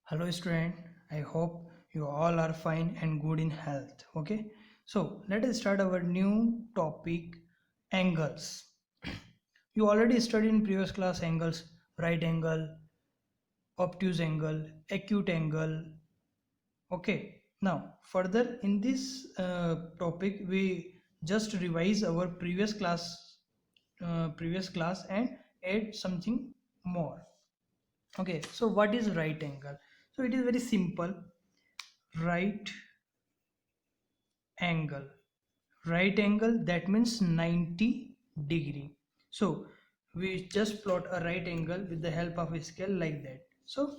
Hello student, I hope you all are fine and good in health. Okay, so let us start our new topic, angles. You already studied in previous class angles, right angle, obtuse angle, acute angle. Okay, now further in this topic we just revise our previous class and add something more. Okay, so what is right angle? So it is very simple. Right angle, right angle, that means 90 degree. So we just plot a right angle with the help of a scale like that. So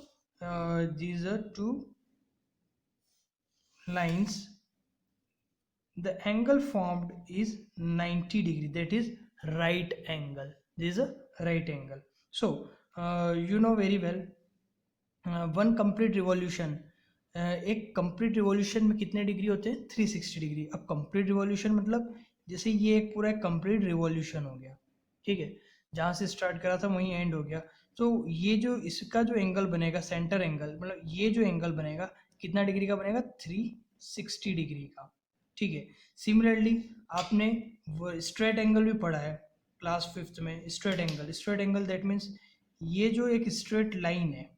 these are two lines. The angle formed is 90 degree, that is right angle. This is a right angle. So you know very well, one complete revolution, एक complete revolution में कितने degree होते हैं? 360 degree. अब complete revolution मतलब जैसे ये एक पूरा कंप्लीट रिवॉल्यूशन हो गया, ठीक है, जहाँ से स्टार्ट करा था वहीं एंड हो गया. तो ये जो इसका जो एंगल बनेगा, सेंटर एंगल, मतलब ये जो एंगल बनेगा कितना डिग्री का बनेगा? 360 डिग्री का. ठीक है. सिमिलरली आपने वो स्ट्रेट एंगल भी पढ़ा है क्लास फिफ्थ में. Straight angle, straight angle that means ये जो एक स्ट्रेट लाइन है,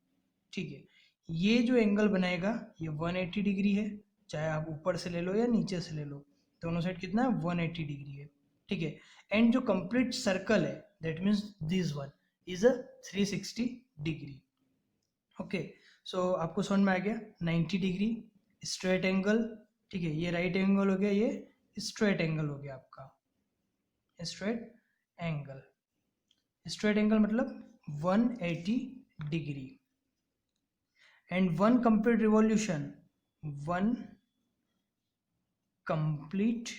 ठीक है, ये जो एंगल बनाएगा ये 180 डिग्री है, चाहे आप ऊपर से ले लो या नीचे से ले लो, दोनों साइड कितना है? 180 डिग्री है. ठीक है. एंड जो कंप्लीट सर्कल है that means this one is a 360 degree. Okay, so आपको समझ में आ गया? 90 डिग्री स्ट्रेट एंगल. ठीक है, ये राइट एंगल हो गया, ये स्ट्रेट एंगल हो गया आपका. स्ट्रेट एंगल, स्ट्रेट एंगल मतलब 180 degree. And one complete revolution, one complete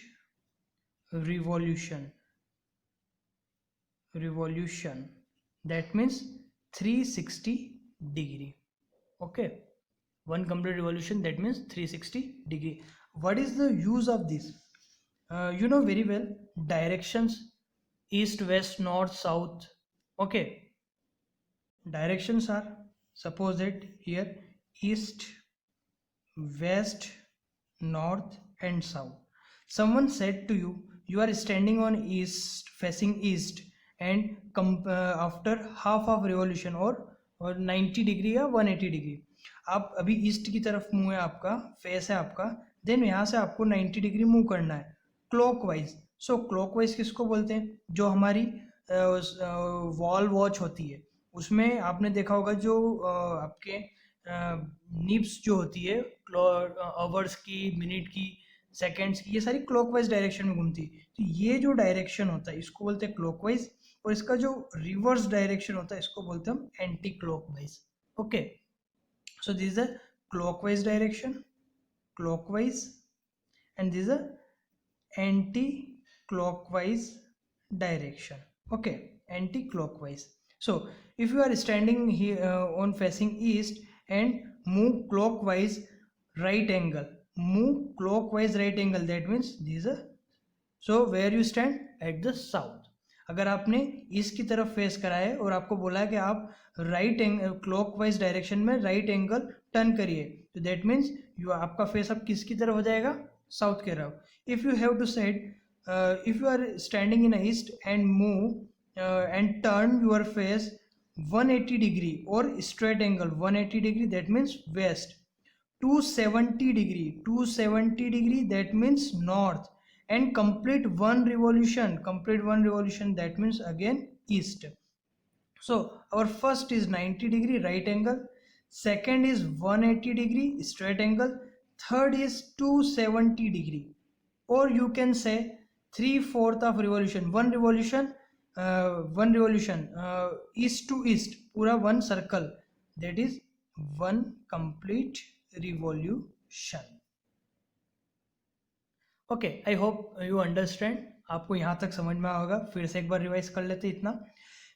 revolution, that means 360 degree. Okay, one complete revolution, that means 360 degree. What is the use of this? You know very well, directions, east, west, north, south. Okay, directions are, suppose that here, east, west, north and south. Someone said to you, you are standing on east, facing east, and after half of revolution or 90 degree या 180 degree, आप अभी east की तरफ मुंह है आपका, face है आपका, देन यहाँ से आपको 90 डिग्री मूव करना है क्लॉकवाइज. सो क्लॉकवाइज किसको बोलते हैं? जो हमारी वॉल वॉच होती है उसमें आपने देखा होगा, जो आपके निब्स जो होती है आवर्स की, मिनट की, सेकेंड्स की, ये सारी क्लॉकवाइज डायरेक्शन में घूमती है. तो ये जो डायरेक्शन होता है इसको बोलते हैं क्लॉकवाइज, और इसका जो रिवर्स डायरेक्शन होता है इसको बोलते हैं हम anti clockwise. Okay, so this is a clockwise direction, clockwise, and this is a anti clockwise direction. Okay, anti-clockwise. So if you are standing here on facing east and move clockwise right angle, move clockwise right angle, that means this is a, so where you stand at the south. अगर आपने east की तरफ face करा है और आपको बोला है कि आप राइट एंगल क्लॉकवाइज डायरेक्शन में राइट एंगल टर्न करिए, तो दैट मीन्स यू आपका फेस अब किसकी तरफ हो जाएगा? साउथ के तरफ. If you have to set, if you are standing in east and move and turn your face 180 degree or straight angle 180 degree, that means west. 270 degree, 270 degree, that means north. And complete one revolution, that means again east. So our first is 90 degree right angle, second is 180 degree straight angle, third is 270 degree, or you can say 3/4 of revolution. One revolution east to east, पूरा one circle, that is one complete revolution. Okay, I hope you understand. आपको यहाँ तक समझ में होगा. फिर से एक बार रिवाइज कर लेते. इतना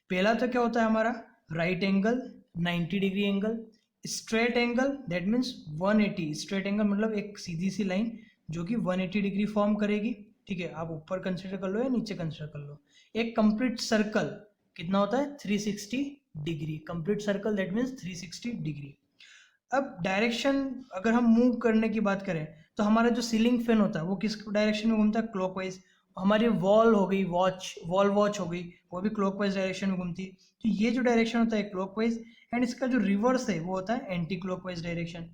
पहला तो क्या होता है हमारा? Right angle 90 degree angle. Straight angle that means 180. Straight angle मतलब एक सीधी सी लाइन जो कि 180 डिग्री फॉर्म करेगी. ठीक है, आप ऊपर कंसिडर कर लो या नीचे कंसिडर कर लो. एक कंप्लीट सर्कल कितना होता है? 360 degree. Complete circle that means 360 degree. अब डायरेक्शन अगर हम मूव करने की बात करें तो हमारा जो सीलिंग फैन होता है वो किस डायरेक्शन में घूमता है, क्लॉकवाइज। हमारी वॉल हो गई, वॉल वॉच हो गई, वो भी क्लॉकवाइज डायरेक्शन में घूमती है। तो ये जो डायरेक्शन होता है क्लॉकवाइज, एंड इसका जो रिवर्स है वो होता है एंटी क्लॉकवाइज डायरेक्शन।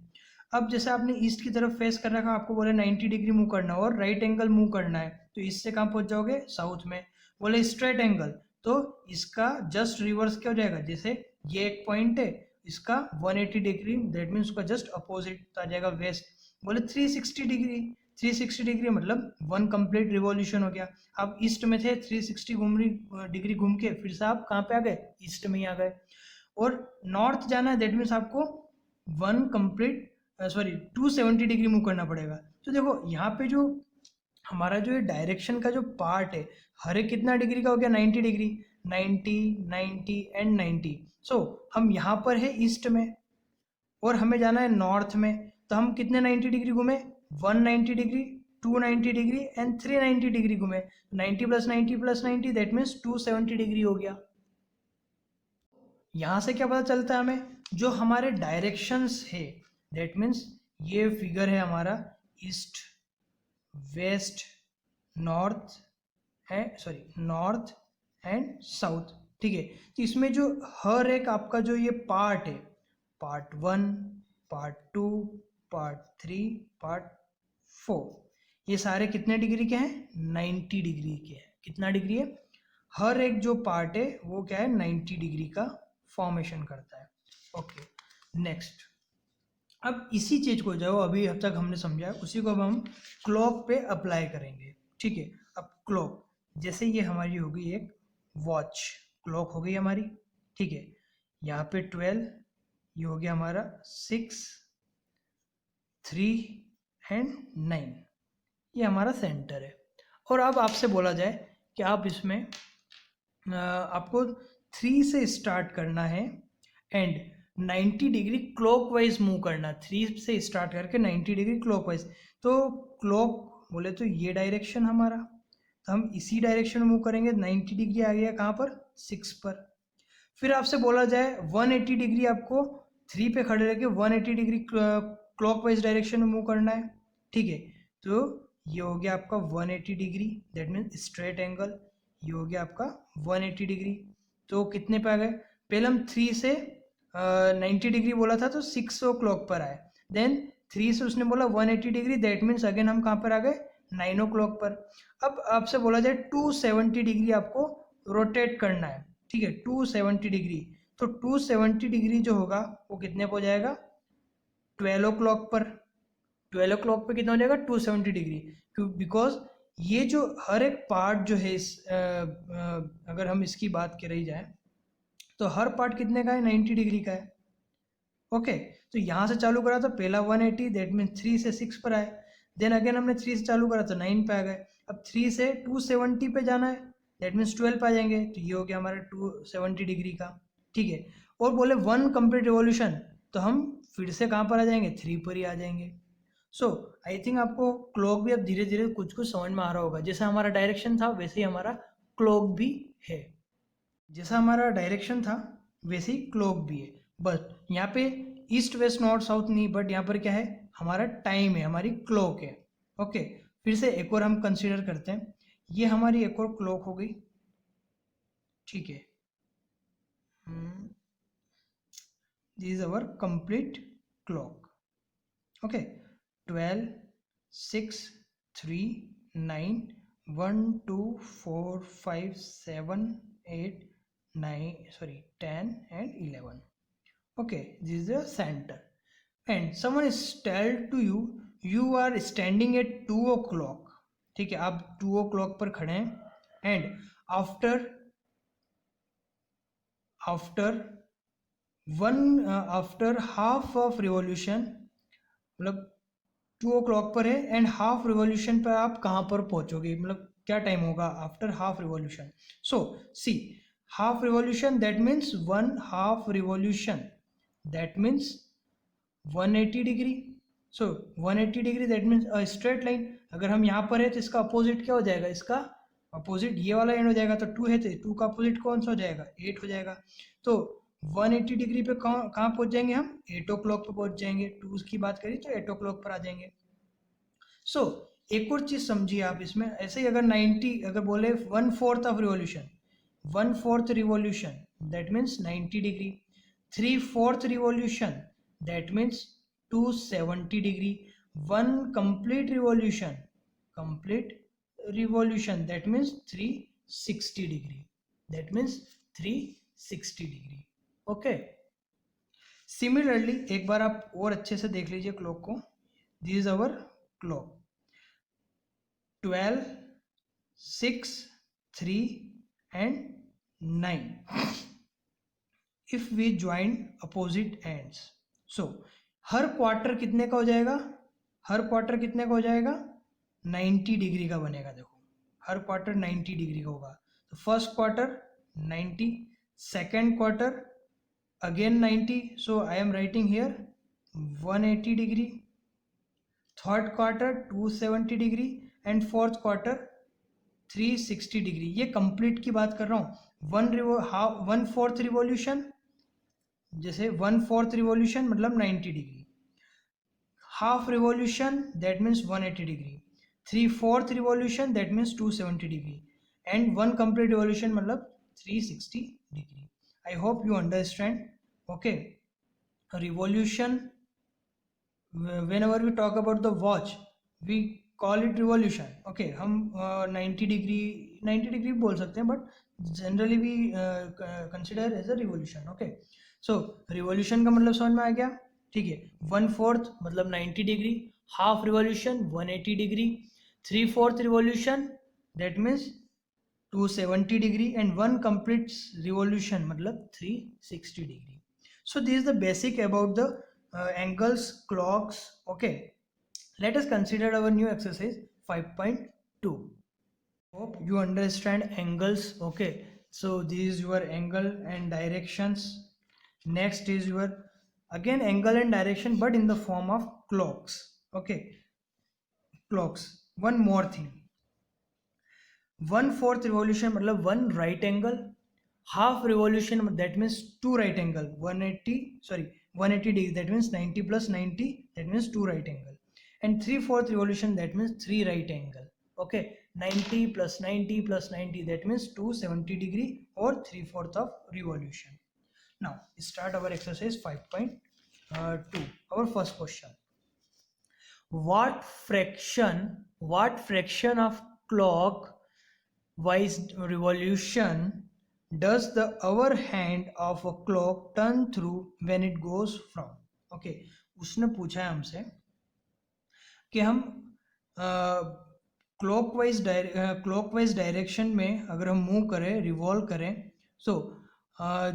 अब जैसे आपने ईस्ट की तरफ फेस कर रखा, आपको बोले 90 डिग्री मूव करना है और राइट एंगल मूव करना है, तो इससे कहाँ पहुंच जाओगे, साउथ में। बोले स्ट्रेट एंगल, तो इसका जस्ट रिवर्स क्या हो जाएगा, जैसे ये एक पॉइंट है, इसका 180 डिग्री, दैट मीन्स उसका जस्ट अपोजिट आ जाएगा, वेस्ट। बोले 360 डिग्री, 360 डिग्री मतलब वन कंप्लीट रिवॉल्यूशन हो गया। आप ईस्ट में थे, 360 डिग्री घूम के फिर से आप कहाँ पे आ गए, ईस्ट में ही आ गए। और नॉर्थ जाना है, दैट मीन्स आपको वन कंप्लीट 270 डिग्री मूव करना पड़ेगा। तो देखो यहाँ पे जो हमारा जो ये डायरेक्शन का जो पार्ट है, हर एक कितना डिग्री का हो गया, 90 डिग्री, 90, 90 एंड 90। सो हम यहाँ पर है ईस्ट में और हमें जाना है नॉर्थ में, तो हम कितने 90 डिग्री घूमे, 190 डिग्री, 290 डिग्री एंड 390 डिग्री घूमे। 90 plus 90 plus 90 that means 270 degree हो गया। यहाँ से क्या पता चलता है हमें, जो हमारे डायरेक्शंस है, दैट मीन्स ये फिगर है हमारा east, west, north north and south, ठीक है। तो इसमें जो हर एक आपका जो ये पार्ट है, पार्ट 1, पार्ट 2, पार्ट 3, पार्ट 4, ये सारे कितने डिग्री के हैं, 90 डिग्री के हैं। कितना डिग्री है, हर एक जो पार्ट है वो क्या है, 90 डिग्री का फॉर्मेशन करता है। Okay, next. अब इसी चीज को जो अभी अब तक हमने समझा उसी को अब हम क्लॉक पे अप्लाई करेंगे, ठीक है। अब क्लॉक, जैसे ये हमारी होगी एक वॉच, क्लॉक हो गई हमारी, ठीक है। यहाँ पे 12, ये हो गया हमारा 6, 3 एंड 9, ये हमारा सेंटर है। और अब आपसे बोला जाए कि आप इसमें आपको 3 से स्टार्ट करना है एंड 90 डिग्री क्लॉकवाइज मूव करना, 3 से स्टार्ट करके 90 डिग्री क्लॉकवाइज। तो क्लॉक बोले तो ये डायरेक्शन हमारा, तो हम इसी डायरेक्शन में मूव करेंगे। 90 डिग्री आ गया कहाँ पर, 6 पर। फिर आपसे बोला जाए 180 डिग्री आपको 3 पे खड़े रह के 180 डिग्री क्लॉकवाइज डायरेक्शन में मूव करना है, ठीक है। तो ये हो गया आपका 180 degree, that means straight angle. ये हो गया आपका 180 डिग्री। तो कितने पे आ गए, पहले हम 3 से 90 डिग्री बोला था तो 6 ओ क्लॉक पर आए, देन 3 से उसने बोला 180 डिग्री, दैट मीन्स अगेन हम कहाँ पर आ गए, 9 ओ क्लॉक पर। अब आपसे बोला जाए 270 डिग्री आपको रोटेट करना है, ठीक है, 270 डिग्री। तो 270 डिग्री जो होगा वो कितने पे हो जाएगा, 12 ओ क्लॉक पर। 12 ओ क्लॉक पे कितना हो जाएगा, 270 डिग्री। क्यों, बिकॉज ये जो हर एक पार्ट जो है इस अगर हम इसकी बात करी जाए तो हर पार्ट कितने का है, 90 डिग्री का है। ओके, तो यहाँ से चालू करा तो पहला 180, दैट मीन 3 से 6 पर आए, देन अगेन हमने 3 से चालू करा तो 9 पे आ गए। अब 3 से 270 पे जाना है, दैट मीन्स 12 पे आ जाएंगे, तो ये हो गया हमारा 270 डिग्री का, ठीक है। और बोले वन कंप्लीट रिवॉल्यूशन, तो हम फिर से कहाँ पर आ जाएंगे, 3 पर ही आ जाएंगे। सो आई थिंक आपको क्लॉक भी अब धीरे धीरे कुछ कुछ समझ में आ रहा होगा। जैसा हमारा डायरेक्शन था वैसे ही हमारा क्लॉक भी है, जैसा हमारा डायरेक्शन था वैसे ही क्लॉक भी है। बट यहाँ पे ईस्ट वेस्ट नॉर्थ साउथ नहीं, बट यहाँ पर क्या है, हमारा टाइम है, हमारी क्लॉक है। ओके, फिर से एक और हम कंसीडर करते हैं, ये हमारी एक और क्लॉक हो गई, ठीक है। This is our complete clock. Okay, 12, 6, 3, 9, 1, 2, 4, 5, 7, 8, 10 and 11. Okay, this is the center. And someone is tell to you, you are standing at 2 o'clock. ठीक है, आप 2 o'clock पर खड़े हैं and after half of revolution, मतलब 2 o'clock पर है एंड हाफ रिवॉल्यूशन पर आप कहाँ पर पहुंचोगे, मतलब क्या टाइम होगा after half revolution. So see, half revolution that means 1/2 revolution, that means 180 degree. So 180 degree that means a straight line. अगर हम यहाँ पर है तो इसका अपोजिट क्या हो जाएगा, इसका अपोजिट ये वाला एंड हो जाएगा, तो 2 है तो 2 का अपोजिट कौन सा हो जाएगा, 8 हो जाएगा। तो 180 डिग्री पे कहाँ पहुंच जाएंगे हम? 8 ओ क्लॉक पे पहुंच जाएंगे। 2 की बात करें तो 8 ओ क्लॉक पर आ जाएंगे। सो एक और चीज समझिए आप इसमें, ऐसे ही अगर 90 अगर बोले 1/4 of revolution, 1/4 revolution that means 90 degree, 3/4 revolution that means 270 degree, 1 complete revolution that means 360 degree, that means 360 degree. Okay, similarly एक बार आप और अच्छे से देख लीजिए क्लॉक को। This is our clock, 12, 6, 3 and 9 if we join opposite ends, so her quarter कितने का हो जाएगा? हर क्वार्टर कितने का हो जाएगा? 90 डिग्री का बनेगा। देखो हर क्वार्टर 90 डिग्री का होगा। तो first quarter 90, second quarter again 90, so I am writing here 180 degree, third quarter 270 degree and fourth quarter 360 degree. ये कंप्लीट की बात कर रहा हूँ। 1/4 रिवॉल्यूशन, जैसे 1/4 रिवॉल्यूशन मतलब 90 degree, half revolution that means 180 degree, 3/4 revolution that means 270 degree and 1 complete revolution मतलब 360 degree. I hope you understand. Okay, revolution, whenever we talk about the watch we call it revolution. Okay, हम 90 degree बोल सकते हैं, but generally we consider as a revolution. Okay, so revolution का मतलब समझ में आ गया, ठीक है। 1/4 मतलब 90 degree, half revolution 180 degree, 3/4 revolution that means 270 degree and 1 complete revolution मतलब 360 degree. So this is the basic about the angles, clocks. Okay, let us consider our new exercise 5.2. Hope you understand angles. Okay, so this is your angle and directions. Next is your again angle and direction, but in the form of clocks. Okay, clocks. One more thing, 1/4 revolution मतलब 1 right angle, half revolution that means 2 right angle, 180 degree that means 90 plus 90 that means 2 right angle, and 3/4 revolution that means 3 right angle. Okay, 90 plus 90 plus 90 that means 270 degree or 3/4 of revolution. Now start our exercise 5.2. Our first question, what fraction of clock wise revolution does the hour hand of a clock turn through when it goes from? Okay, उसने पूछा है हमसे कि हम clockwise direction में अगर हम move करें, रिवॉल्व करें, सो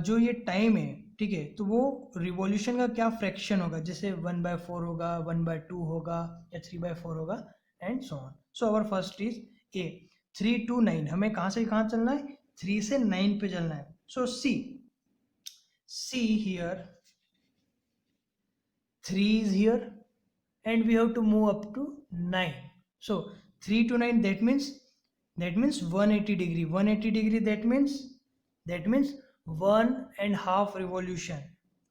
जो ये टाइम है, ठीक है, तो वो रिवॉल्यूशन का क्या फ्रैक्शन होगा? जैसे 1/4 होगा, 1/2 होगा या 3/4 होगा and so on. So our first is a 3 to 9, हमें कहाँ से कहाँ चलना है? 3 से 9 पे चलना है। सो see here 3 is here and we have to move up to 9. So 3 to 9 that means 180 degree. 180 degree that means 1.5 revolution.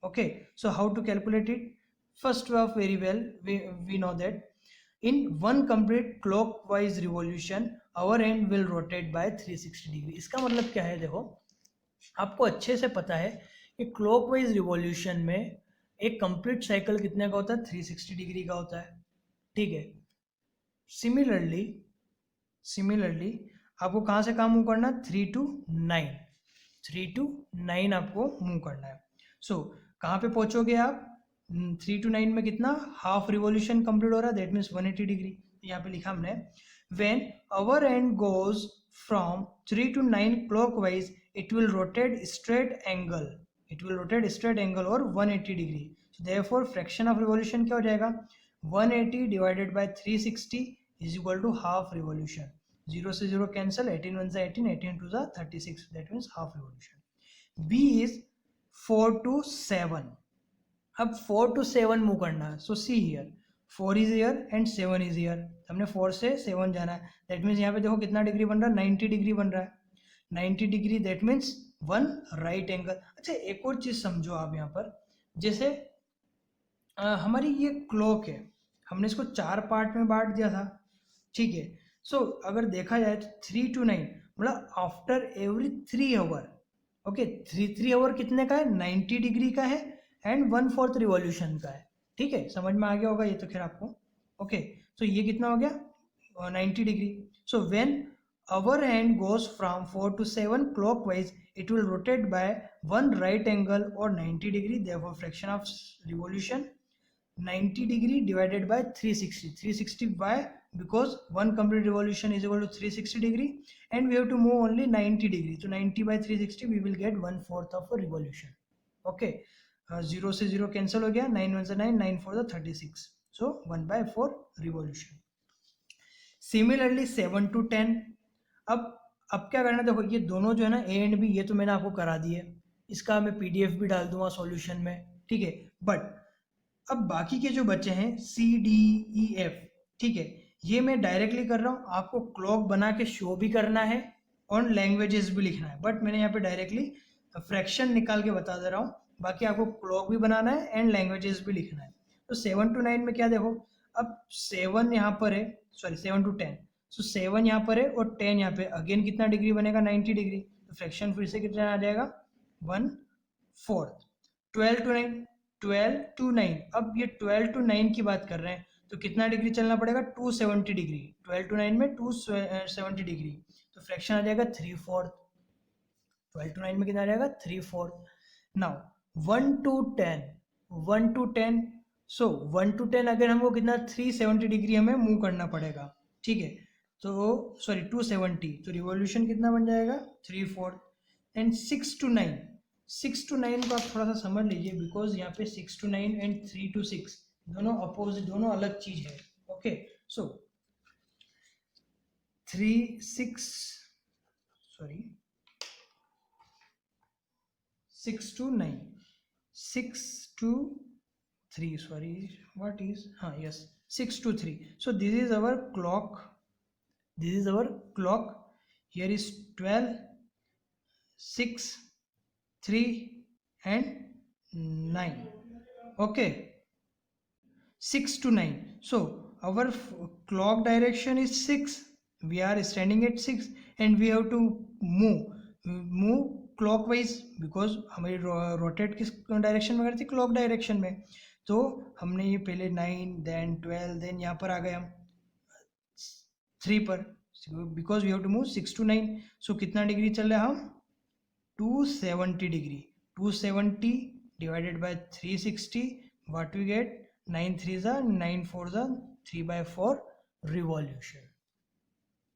Okay, so how to calculate it? First off, very well we know that in 1 complete clockwise revolution our end will rotate by 360 degree. इसका मतलब क्या है? देखो आपको अच्छे से पता है कि क्लॉकवाइज रिवॉल्यूशन में एक कंप्लीट साइकिल कितने का होता है? 360 डिग्री का होता है, ठीक है। सिमिलरली आपको कहाँ से कहाँ मूव करना है? 3 to 9 आपको मूव करना है। सो कहाँ पे पहुंचोगे आप? 3 to 9 में कितना? हाफ रिवॉल्यूशन कंप्लीट हो रहा है, दैट मीन्स 180 डिग्री। यहाँ पे लिखा हमने when our and goes from 3 to 9 clockwise it will rotate straight angle और 180 degree. so therefore fraction of revolution क्या हो जाएगा? 180 divided by 360 is equal to half revolution. 0 से 0 cancel, 18 1 से 18, 18 2 से 36, that means half revolution. B is 4 to 7. अब 4 to 7 move करना है। so see here 4 is here and 7 is here. हमने 4 से 7 जाना है, that means यहाँ पे देखो कितना डिग्री बन रहा है? 90 डिग्री बन रहा है। 90 degree that means one right angle. अच्छा एक और चीज समझो आप यहाँ पर, जैसे हमारी ये क्लॉक है, हमने इसको 4 पार्ट में बांट दिया था, ठीक है। सो अगर देखा जाए तो 3 to 9 मतलब after every 3 hour, okay, 3 hour कितने का है, 90 डिग्री का है, एंड 1/4 रिवॉल्यूशन का है, ठीक है, समझ में आ गया होगा ये तो खैर आपको। ओके, तो ये कितना हो गया 90 degree. So when our hand goes from 4 to 7 clockwise, it will rotate by one right angle or 90 degree, therefore fraction of revolution 90 degree divided by 360. 360 why? Because one complete revolution is equal to 360 degree, and we have to move only 90 degree, so 90 by 360 we will get 1/4 of a revolution. Okay, 0 से 0 cancel हो गया, 9 1 9, 9 4 36, so 1/4 revolution. Similarly 7 to 10, अब क्या करना है, देखो ये दोनों जो है ना ए एंड बी, ये तो मैंने आपको करा दिए, इसका मैं पीडीएफ भी डाल दूंगा सॉल्यूशन में, ठीक है। बट अब बाकी के जो बच्चे हैं सी डी ई एफ, ठीक है, ये मैं डायरेक्टली कर रहा हूँ, आपको क्लॉक बना के शो भी करना है और लैंग्वेजेस भी लिखना है, बट मैंने यहाँ पे डायरेक्टली फ्रैक्शन निकाल के बता दे रहा हूँ, बाकी आपको क्लॉक भी बनाना है एंड लैंग्वेजेस भी लिखना है। तो 7 to 9 में क्या देखो, अब 7 यहाँ पर है, सॉरी 7 to 10, सो 7 यहाँ पर है और 10 यहाँ पे, अगेन कितना डिग्री बनेगा 90 डिग्री, तो फ्रैक्शन फिर से कितना आ जाएगा 1/4। 12 to 9, अब ये 12 to 9 की बात कर रहे हैं, तो कितना डिग्री चलना पड़ेगा 270 डिग्री, 12 to 9 में 270 डिग्री, तो फ्रैक्शन आ जाएगा 3/4। 12 to 9 में कितना आ जाएगा 3/4। Now 1 to 10, 1 to 10, so 1 to 10 अगर हमको कितना 370 डिग्री हमें मूव करना पड़ेगा, ठीक है, तो सॉरी 270, तो रिवॉल्यूशन कितना बन जाएगा 3/4। एंड 6 to 9, 6 to 9 को आप थोड़ा सा समझ लीजिए, बिकॉज यहाँ पे 6 to 9 एंड 3 to 6 दोनों अपोजिट, दोनों अलग चीज है। Okay, so 6 to 9, 6 to 3, sorry, what is, yes, 6 to 3, so this is our clock, this is our clock, here is 12, 6, 3 and 9. Okay, 6 to 9, so our clock direction is 6, we are standing at 6 and we have to move clockwise, because हमारी rotate किस direction में करती, clock direction में, तो हमने ये पहले 9 then 12 then यहाँ पर आ गए हम 3 पर, because we have to move 6 to 9, so कितना डिग्री चल रहा है हम 270 degree, 270 divided by 360, what we get, 9 3s are 9 4s are 3/4 revolution.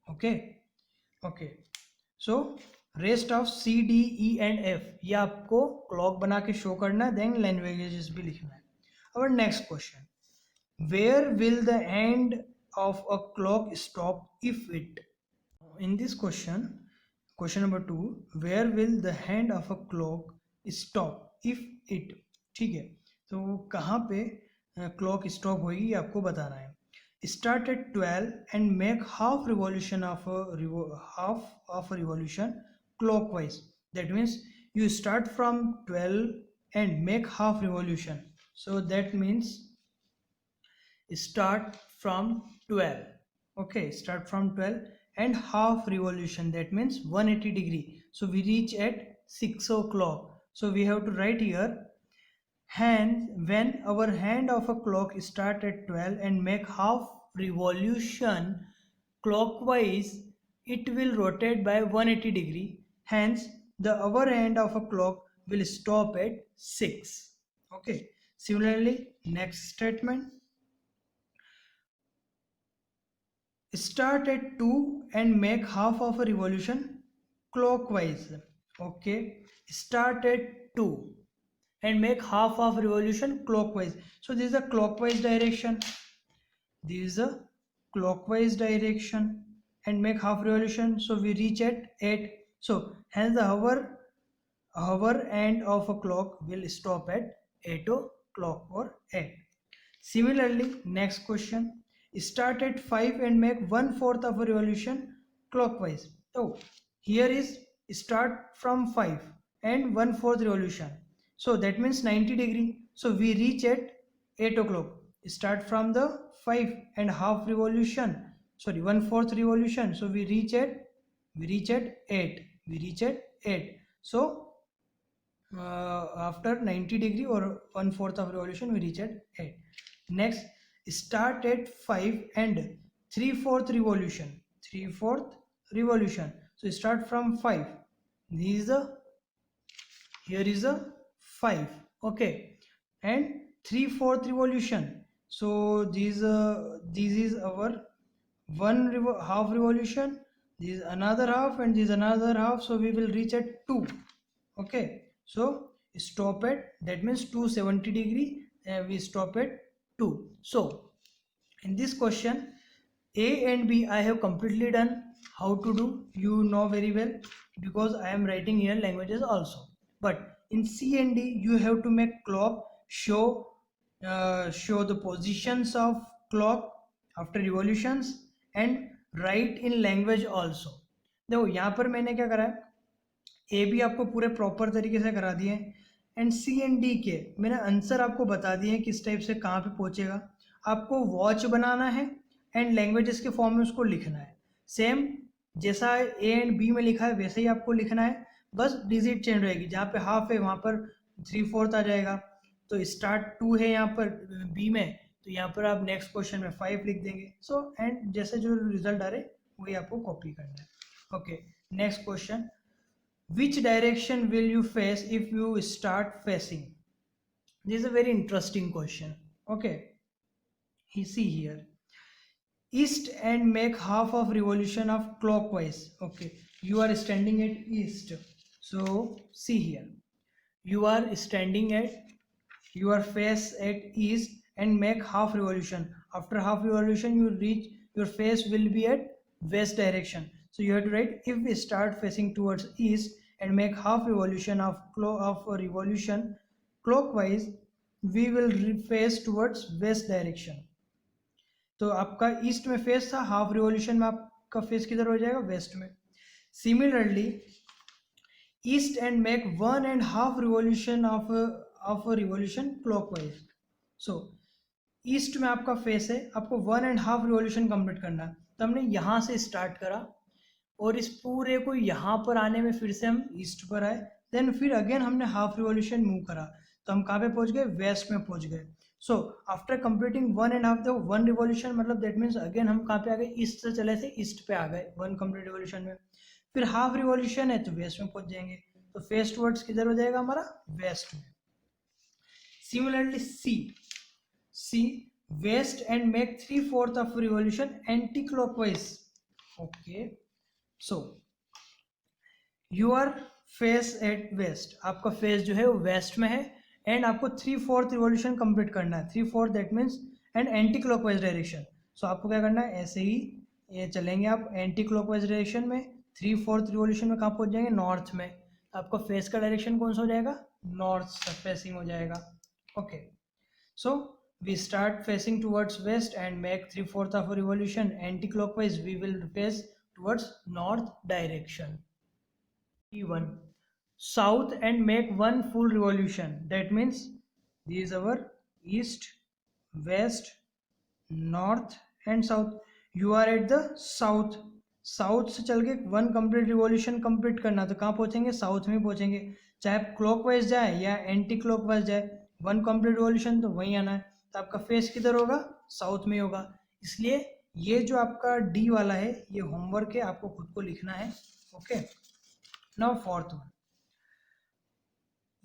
Okay, so rest of C D E and F ये आपको क्लॉक बना के शो करना है, देन लैंग्वेजेस भी लिखना है। Our next question, where will the end of a clock stop if it, in this question number 2, where will the hand of a clock stop if it, ठीक है, तो कहाँ पे क्लॉक स्टॉप होगी आपको बताना है। Start at 12 and make half revolution of revolution clockwise, that means you start from 12 and make half revolution, so that means start from 12, okay, start from 12 and half revolution, that means 180 degree, so we reach at 6 o'clock, so we have to write here, when our hand of a clock start at 12 and make half revolution clockwise, it will rotate by 180 degree, hence the other hand of a clock will stop at 6. Okay, similarly next statement, start at 2 and make half of a revolution clockwise, okay, start at 2 and make half of revolution clockwise, so this is a clockwise direction, this is a clockwise direction, and make half revolution, so we reach at 8, so hence the hour end of a clock will stop at 8 o'clock or 8. Similarly next question, start at 5 and make 1/4 of a revolution clockwise, so here is start from 5, and 1/4 revolution. So that means 90 degree. So we reach at 8 o'clock. Start from the 5.5 revolution. Sorry, 1/4 revolution. So we reach at 8. We reach at 8. So after 90 degree or 1/4 of revolution, we reach at 8. Next, start at 5 and 3/4 revolution. 3/4 revolution. So start from 5. This is the, here is a 5. Okay, and 3/4 revolution. So this is our half revolution. This is another half, and this is another half. So we will reach at 2. Okay, so stop at, that means 270 degree, and we stop at 2. So in this question, A and B I have completely done. How to do, you know very well, because I am writing here languages also. But in C and D, you have to make clock show the positions of clock after revolutions and write in language also. देखो यहाँ पर मैंने क्या करा है, A B आपको पूरे proper तरीके से करा दिए, एंड सी एंड डी के मैंने आंसर आपको बता दिए किस टाइप से कहाँ पे पहुँचेगा. आपको वॉच बनाना है एंड लैंग्वेजेस के फॉर्म में उसको लिखना है. सेम जैसा ए एंड बी में लिखा है वैसे ही आपको लिखना है, बस डिजिट चेंज रहेगी. जहाँ पे हाफ है वहाँ पर 3/4 आ जाएगा. तो स्टार्ट 2 है यहाँ पर बी में, तो यहाँ पर आप नेक्स्ट क्वेश्चन में 5 लिख देंगे. सो एंड जैसे जो रिजल्ट आ रहे वही आपको कॉपी करना है. Okay, next question. Which direction will you face if you start facing? This is a very interesting question. Okay, you see here, east and make half of revolution of clockwise. Okay, you are standing at east. So see here, you are standing at your face at east and make half revolution. After half revolution, you reach, your face will be at west direction. So you have to write, if we start facing towards east and make half revolution of revolution clockwise, we will face towards west direction. तो आपका east में face था, half revolution में आपका face किधर हो जाएगा, waste में. Similarly east and make 1.5 revolution of revolution clockwise. So east में आपका फेस है, आपको 1.5 रिवॉल्यूशन कंप्लीट करना है. तो हमने यहाँ से स्टार्ट करा और इस पूरे को यहाँ पर आने में फिर से हम ईस्ट पर आए, देन फिर अगेन हमने हाफ रिवॉल्यूशन मूव करा, तो हम कहाँ पे पहुँच गए, वेस्ट में पहुँच गए. सो आफ्टर कंप्लीटिंग 1.5 देखो 1 रिवॉल्यूशन मतलब दैट मीन्स अगेन हम कहाँ पे आ गए, ईस्ट से चले थे ईस्ट पे आ गए 1 कंप्लीट रिवॉल्यूशन में. फिर हाफ रिवॉल्यूशन है तो वेस्ट में पहुँच जाएंगे, तो फेस टुवर्ड्स किधर हो जाएगा हमारा, वेस्ट में. Similarly C west and make 3/4 of revolution anti clockwise. Okay, so your face at west, आपका फेस जो है वो वेस्ट में है एंड आपको 3/4 रिवॉल्यूशन कंप्लीट करना है. 3/4 that means and anticlockwise direction. So आपको क्या करना है, ऐसे ही ये चलेंगे आप एंटी क्लॉकवाइज डायरेक्शन में. 3/4 रिवॉल्यूशन में कहाँ पहुँच जाएंगे, नॉर्थ में. तो आपका फेस का डायरेक्शन कौन सा हो जाएगा, नॉर्थ फेसिंग हो जाएगा. Okay, so we start facing towards west and make 3/4 of a revolution anti-clockwise. We will face towards north direction. E1 south and make 1 full revolution. That means this is our east, west, north and south. You are at the south. South से चल के 1 complete revolution complete करना, तो कहाँ पहुँचेंगे, south में पहुँचेंगे. चाहे क्लॉकवाइज जाए या एंटी क्लॉकवाइज जाए, 1 कंप्लीट रिवॉल्यूशन तो वहीं आना है. तो आपका फेस किधर होगा, साउथ में होगा. इसलिए ये जो आपका डी वाला है ये होमवर्क है, आपको खुद को लिखना है. Okay, now fourth one,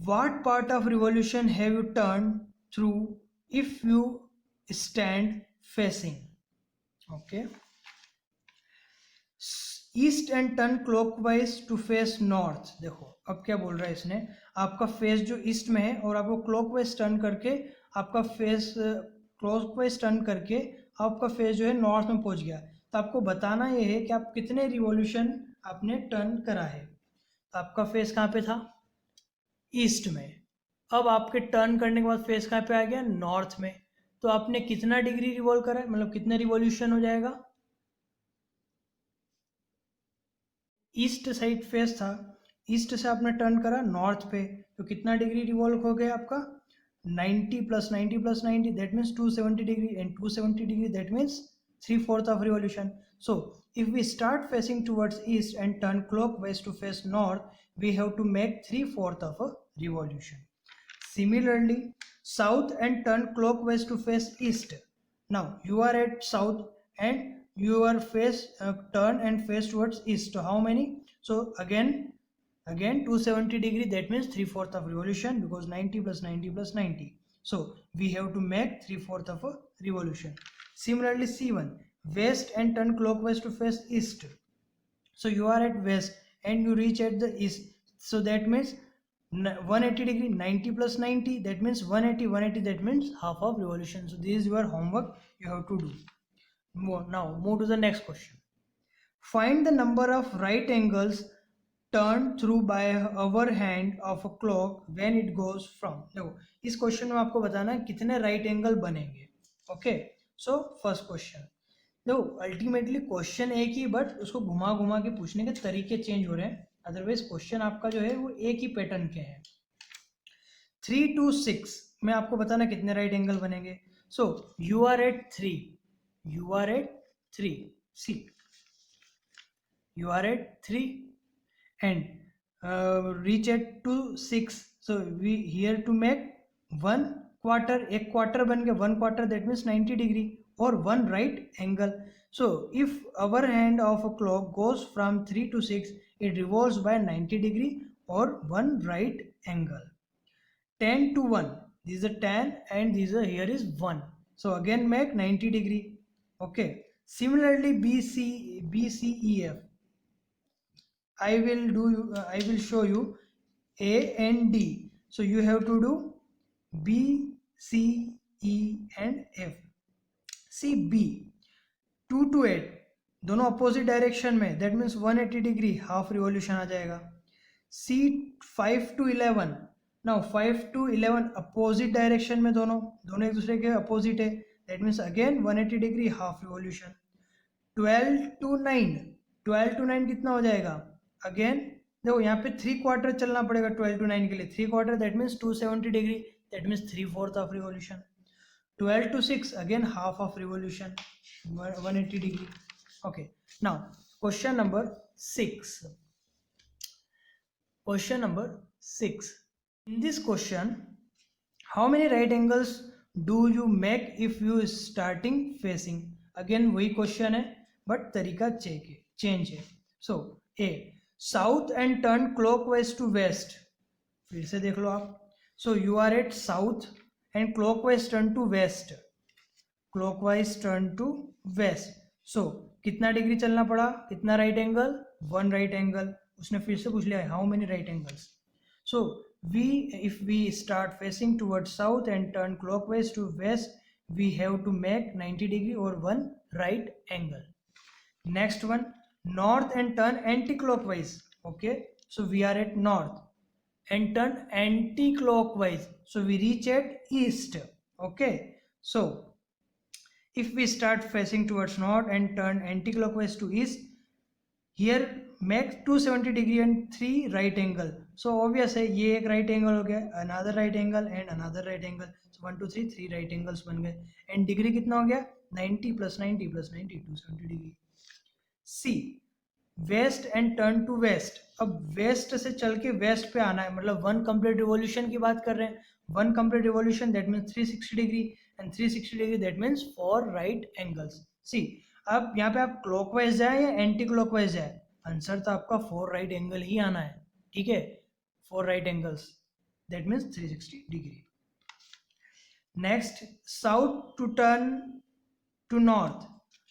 what part of revolution have you turn through if you stand facing. Okay, east and turn clockwise to face north. देखो अब क्या बोल रहा है इसने, आपका फेस जो ईस्ट में है और आपको क्लॉकवाइज टर्न करके आपका फेस क्लॉकवाइज टर्न करके आपका फेस जो है नॉर्थ में पहुंच गया. तो आपको बताना ये है कि आप कितने रिवॉल्यूशन आपने टर्न करा है. तो आपका फेस कहाँ पे था, ईस्ट में. अब आपके टर्न करने के बाद फेस कहाँ पे आ गया, नॉर्थ में. तो आपने कितना डिग्री रिवॉल्व करा है, मतलब कितने रिवॉल्यूशन हो जाएगा. ईस्ट साइड फेस था ईस्ट से आपने टर्न करा नॉर्थ पे, तो कितना डिग्री रिवॉल्व हो गया आपका 90 plus 90 plus 90, that means 270 degree, and 270 degree that means 3/4 of revolution. So if we start facing towards east and turn clockwise to face north, we have to make 3/4 of a revolution. Similarly, south and turn clockwise to face east. Now you are at south and your face turn and face towards east. So how many? So again 270 degree, that means 3/4 of revolution, because 90 plus 90 plus 90. So we have to make 3/4 of a revolution. Similarly, C1, west and turn clockwise to face east. So you are at west and you reach at the east. So that means 180 degree, 90 plus 90, that means 180, 180, that means half of revolution. So this is your homework you have to do. Now move to the next question. Find the number of right angles turned through by our hand of a clock when it goes from. देखो इस question में आपको बताना है कितने right angle बनेंगे. Okay, so first question. देखो ultimately question एक ही, बट उसको घुमा घुमा के पूछने के तरीके चेंज हो रहे हैं. अदरवाइज क्वेश्चन आपका जो है वो एक ही पैटर्न के हैं. 3 to 6 में आपको बताना कितने राइट एंगल बनेंगे. So you are at 3, you are at 3, see you are at 3 and reach at to 6. So we here to make 1 quarter, एक quarter बन गया 1 quarter, that means 90 degree or 1 right angle. So if our hand of a clock goes from 3 to 6, it revolves by 90 degree or 1 right angle. 10 to 1, this is a 10 and this is a, here is 1, so again make 90 degree. Okay, similarly BCEF, I will show you A and D. So you have to do B, C, E and F. See B 2 to 8 दोनों opposite direction में, that means 180 degree, half revolution आ जाएगा. C 5 to 11, now 5 to 11 opposite direction में, दोनों एक दूसरे के opposite है, that means again 180 degree, half revolution. 12 to 9 कितना हो जाएगा, अगेन देखो यहाँ पे 3 क्वार्टर चलना पड़ेगा 12 to 9 के लिए. 3 quarter that means 270 degree, that means 3/4 of revolution. 12 to 6 again half of revolution, 180 degree. Okay, now question number 6. Question number 6. In this question, how many right angles do you make if you starting facing? Again वही question है but तरीका change है. So A, south and turn clockwise to west. फिर से देख लो आप. So you are at south and clockwise turn to west, clockwise turn to west. So कितना डिग्री चलना पड़ा, कितना राइट एंगल, 1 राइट एंगल. उसने फिर से पूछ लिया how many right angles. So if we start facing towards south and turn clockwise to west, we have to make 90 degree or 1 right angle. Next one, north and turn anti-clockwise. Okay, so we are at north and turn anti-clockwise, so we reach at east. Okay, so if we start facing towards north and turn anti-clockwise to east, here make 270 degree and 3 right angle. So obvious है, ये एक right angle हो गया, another right angle and another right angle. So 1 2 3 3 right angles बन गए. and degree कितना हो गया, 90 plus 90 plus 90, 270 degree. C, west and turn to west. अब west से चल के west पे आना है, मतलब 1 complete revolution की बात कर रहे हैं. 1 complete revolution that means 360 degree and 360 degree that means 4 right angles. See, अब यहाँ पे आप क्लॉकवाइज जाए या एंटी क्लॉकवाइज जाए, आंसर तो आपका 4 राइट एंगल ही आना है. ठीक है, 4 right angles, that means 360 degree. Next, south to turn to north.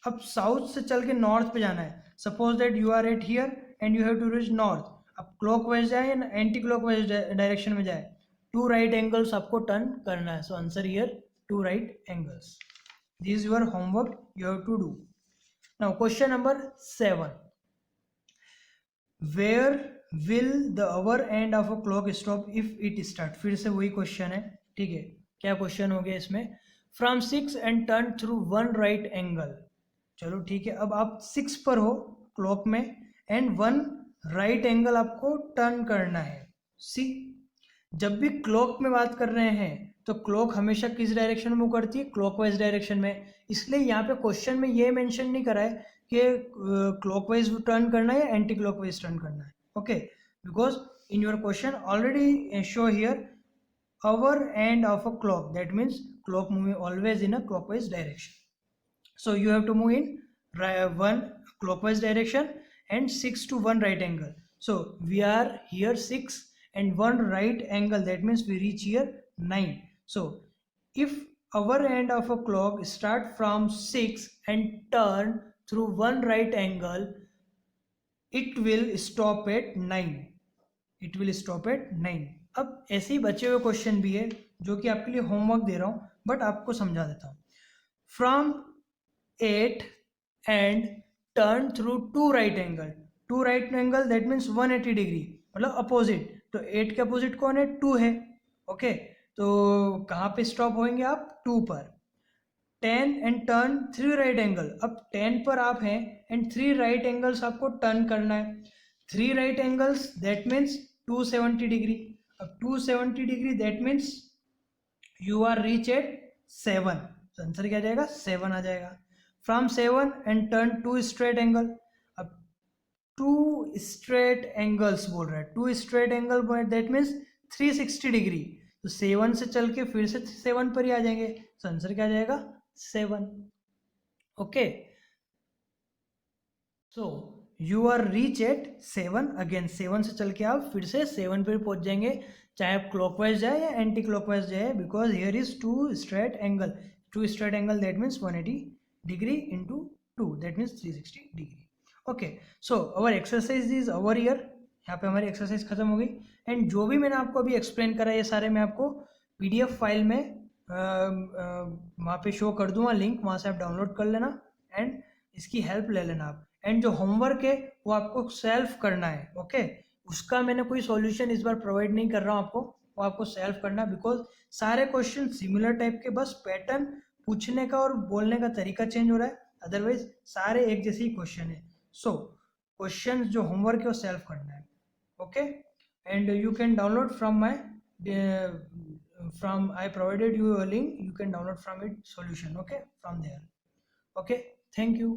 अब साउथ से चल के नॉर्थ पे जाना है. Suppose that you are at here and you have to reach north. अब क्लॉकवाइज जाए या एंटी क्लॉकवाइज डायरेक्शन में जाए, 2 राइट एंगल्स आपको टर्न करना है. So answer here 2 right angles. This is your homework, you have to do. Now question number 7. Where will the hour end of a clock stop if it start? फिर से वही question है. ठीक है, क्या क्वेश्चन हो गया इसमें, from 6 and turn through 1 right angle. चलो ठीक है, अब आप 6 पर हो क्लॉक में एंड 1 राइट एंगल आपको टर्न करना है। सी, जब भी क्लॉक में बात कर रहे हैं तो क्लॉक हमेशा किस डायरेक्शन में मूव करती है, क्लॉकवाइज डायरेक्शन में। इसलिए यहाँ पे क्वेश्चन में ये मेंशन नहीं करा है कि क्लॉकवाइज टर्न करना है या एंटी क्लॉकवाइज टर्न करना है। Okay, because in your question already show here hour end of a clock, that means clock moving always in a clockwise direction, so you have to move in one clockwise direction and 6 to 1 right angle. So we are here 6 and 1 right angle, that means we reach here 9. So if our end of a clock start from 6 and turn through 1 right angle, it will stop at 9. It will stop at 9. अब ऐसे ही बचे हुए question भी है जो कि आपके लिए होमवर्क दे रहा हूँ, बट आपको समझा देता हूँ. From 8 and turn through 2 right angle. 2 right angle that means 180 degree, मतलब अपोजिट. तो 8 के अपोजिट कौन है, 2 है. ओके, तो कहाँ पे स्टॉप होंगे आप, 2 पर. 10 एंड टर्न 3 राइट एंगल. अब 10 पर आप हैं एंड 3 राइट एंगल्स आपको टर्न करना है. 3 right angles that means 270 degree. अब 270 degree that means you are reach at 7. तो आंसर क्या जाएगा, 7 आ जाएगा. From 7 and turn 2 straight angle. अब 2 स्ट्रेट एंगल्स बोल रहा है, 2 straight angle that means 360 degree. तो 7 से चल के फिर से 7 पर ही आ जाएंगे. तो आंसर क्या जाएगा, 7. Okay, so you are reach at 7. Again 7 से चल के आप फिर से 7 पर पहुंच जाएंगे, चाहे आप क्लॉकवाइज जाए या एंटी क्लॉकवाइज जाए, because here is 2 straight angle. 2 straight angle that means 180 degree into 2 that means 360 degree. Okay, so our exercise is over here. यहाँ पे हमारी एक्सरसाइज खत्म हो गई. एंड जो भी मैंने आपको अभी एक्सप्लेन करा ये सारे मैं आपको PDF फाइल में वहाँ पे शो कर दूंगा लिंक, वहाँ से आप डाउनलोड कर लेना एंड इसकी हेल्प ले लेना आप. एंड जो होमवर्क है वो आपको सेल्फ करना है. ओके, उसका मैंने कोई सॉल्यूशन इस बार प्रोवाइड नहीं कर रहा हूँ आपको, वो आपको सेल्फ करना, बिकॉज सारे क्वेश्चन सिमिलर टाइप के, बस पैटर्न पूछने का और बोलने का तरीका चेंज हो रहा है, अदरवाइज सारे एक जैसे ही क्वेश्चन है. सो क्वेश्चन जो होमवर्क है वो सेल्फ करना है. Okay, and you can download from my from I provided you a link, you can download from it solution, okay, from there. Okay, thank you.